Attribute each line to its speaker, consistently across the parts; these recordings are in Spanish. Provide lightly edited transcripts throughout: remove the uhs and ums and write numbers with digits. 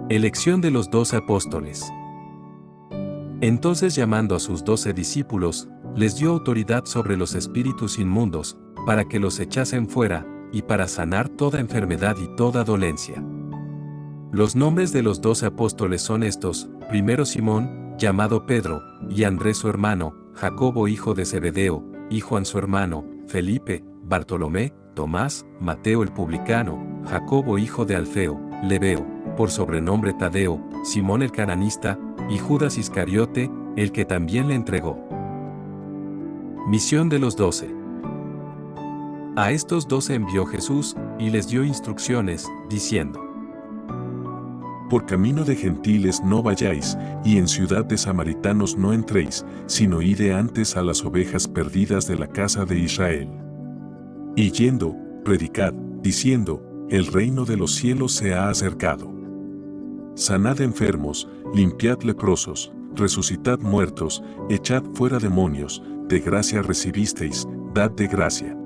Speaker 1: Elección de los 12 apóstoles. Entonces, llamando a sus 12 discípulos, les dio autoridad sobre los espíritus inmundos, para que los echasen fuera, y para sanar toda enfermedad y toda dolencia. Los nombres de los 12 apóstoles son estos: primero Simón, llamado Pedro, y Andrés su hermano, Jacobo hijo de Zebedeo, y Juan su hermano, Felipe, Bartolomé, Tomás, Mateo el publicano, Jacobo hijo de Alfeo, Lebeo, por sobrenombre Tadeo, Simón el cananista, y Judas Iscariote, el que también le entregó. Misión de los 12. A estos 12 envió Jesús, y les dio instrucciones, diciendo:
Speaker 2: Por camino de gentiles no vayáis, y en ciudad de samaritanos no entréis, sino ide antes a las ovejas perdidas de la casa de Israel. Y yendo, predicad, diciendo: el reino de los cielos se ha acercado. Sanad enfermos, limpiad leprosos, resucitad muertos, echad fuera demonios, de gracia recibisteis, dad de gracia.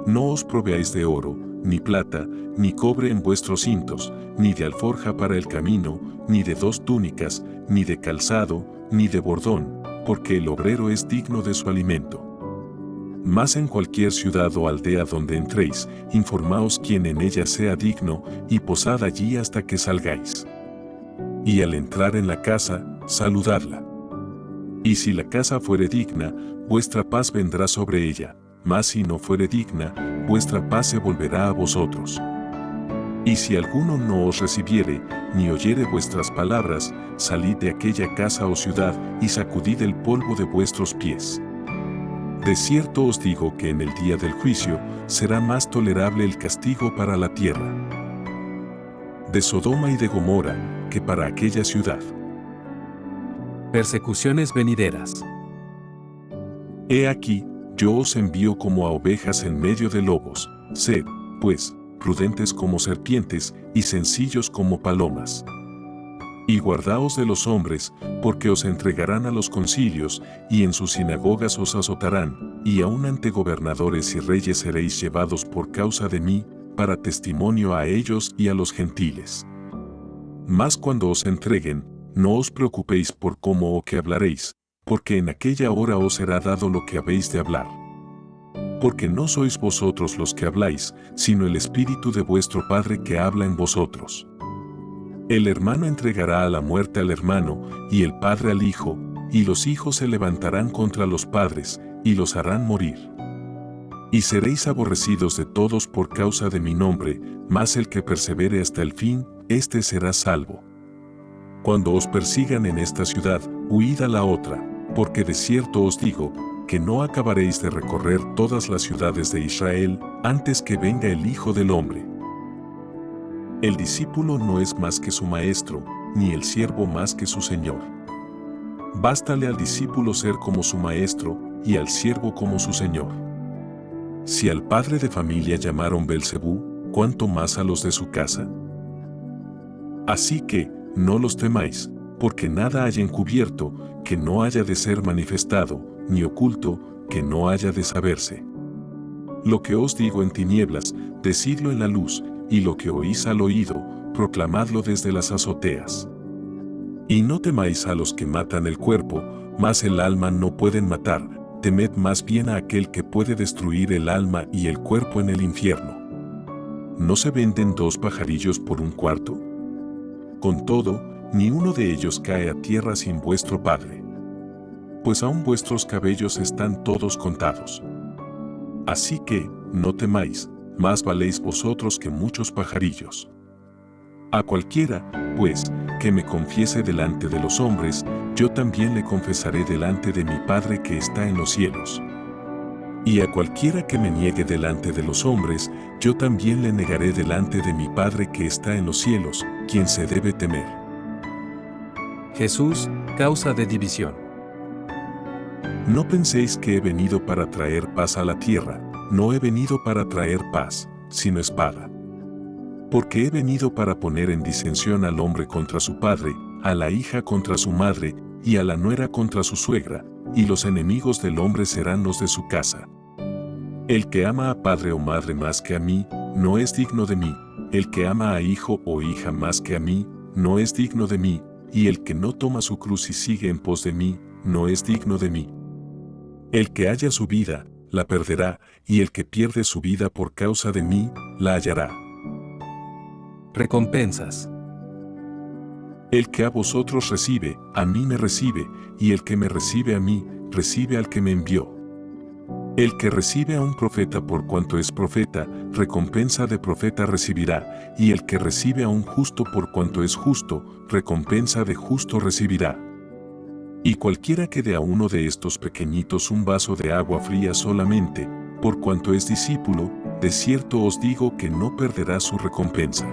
Speaker 2: No os proveáis de oro, ni plata, ni cobre en vuestros cintos, ni de alforja para el camino, ni de 2 túnicas, ni de calzado, ni de bordón, porque el obrero es digno de su alimento. Mas en cualquier ciudad o aldea donde entréis, informaos quién en ella sea digno, y posad allí hasta que salgáis. Y al entrar en la casa, saludadla. Y si la casa fuere digna, vuestra paz vendrá sobre ella, mas si no fuere digna, vuestra paz se volverá a vosotros. Y si alguno no os recibiere, ni oyere vuestras palabras, salid de aquella casa o ciudad, y sacudid el polvo de vuestros pies. De cierto os digo que en el día del juicio, será más tolerable el castigo para la tierra de Sodoma y de Gomorra, que para aquella ciudad.
Speaker 1: Persecuciones venideras.
Speaker 2: He aquí, yo os envío como a ovejas en medio de lobos. Sed, pues, prudentes como serpientes, y sencillos como palomas. Y guardaos de los hombres, porque os entregarán a los concilios, y en sus sinagogas os azotarán, y aun ante gobernadores y reyes seréis llevados por causa de mí, para testimonio a ellos y a los gentiles. Mas cuando os entreguen, no os preocupéis por cómo o qué hablaréis, porque en aquella hora os será dado lo que habéis de hablar. Porque no sois vosotros los que habláis, sino el Espíritu de vuestro Padre que habla en vosotros. El hermano entregará a la muerte al hermano, y el padre al hijo, y los hijos se levantarán contra los padres, y los harán morir. Y seréis aborrecidos de todos por causa de mi nombre, mas el que persevere hasta el fin, éste será salvo. Cuando os persigan en esta ciudad, huid a la otra, porque de cierto os digo, que no acabaréis de recorrer todas las ciudades de Israel, antes que venga el Hijo del Hombre. El discípulo no es más que su maestro, ni el siervo más que su señor. Bástale al discípulo ser como su maestro, y al siervo como su señor. Si al padre de familia llamaron Belcebú, ¿cuánto más a los de su casa? Así que, no los temáis, porque nada haya encubierto, que no haya de ser manifestado, ni oculto, que no haya de saberse. Lo que os digo en tinieblas, decidlo en la luz, y lo que oís al oído, proclamadlo desde las azoteas. Y no temáis a los que matan el cuerpo, mas el alma no pueden matar, temed más bien a aquel que puede destruir el alma y el cuerpo en el infierno. ¿No se venden 2 pajarillos por un cuarto? Con todo, ni uno de ellos cae a tierra sin vuestro Padre. Pues aún vuestros cabellos están todos contados. Así que, no temáis, más valéis vosotros que muchos pajarillos. A cualquiera, pues, que me confiese delante de los hombres, yo también le confesaré delante de mi Padre que está en los cielos. Y a cualquiera que me niegue delante de los hombres, yo también le negaré delante de mi Padre que está en los cielos, quien se debe temer.
Speaker 1: Jesús, causa de división.
Speaker 2: No penséis que he venido para traer paz a la tierra, no he venido para traer paz, sino espada. Porque he venido para poner en disensión al hombre contra su padre, a la hija contra su madre, y a la nuera contra su suegra, y los enemigos del hombre serán los de su casa. El que ama a padre o madre más que a mí, no es digno de mí, el que ama a hijo o hija más que a mí, no es digno de mí, y el que no toma su cruz y sigue en pos de mí, no es digno de mí. El que halla su vida, la perderá, y el que pierde su vida por causa de mí, la hallará.
Speaker 1: Recompensas.
Speaker 2: El que a vosotros recibe, a mí me recibe, y el que me recibe a mí, recibe al que me envió. El que recibe a un profeta por cuanto es profeta, recompensa de profeta recibirá, y el que recibe a un justo por cuanto es justo, recompensa de justo recibirá. Y cualquiera que dé a uno de estos pequeñitos un vaso de agua fría solamente, por cuanto es discípulo, de cierto os digo que no perderá su recompensa.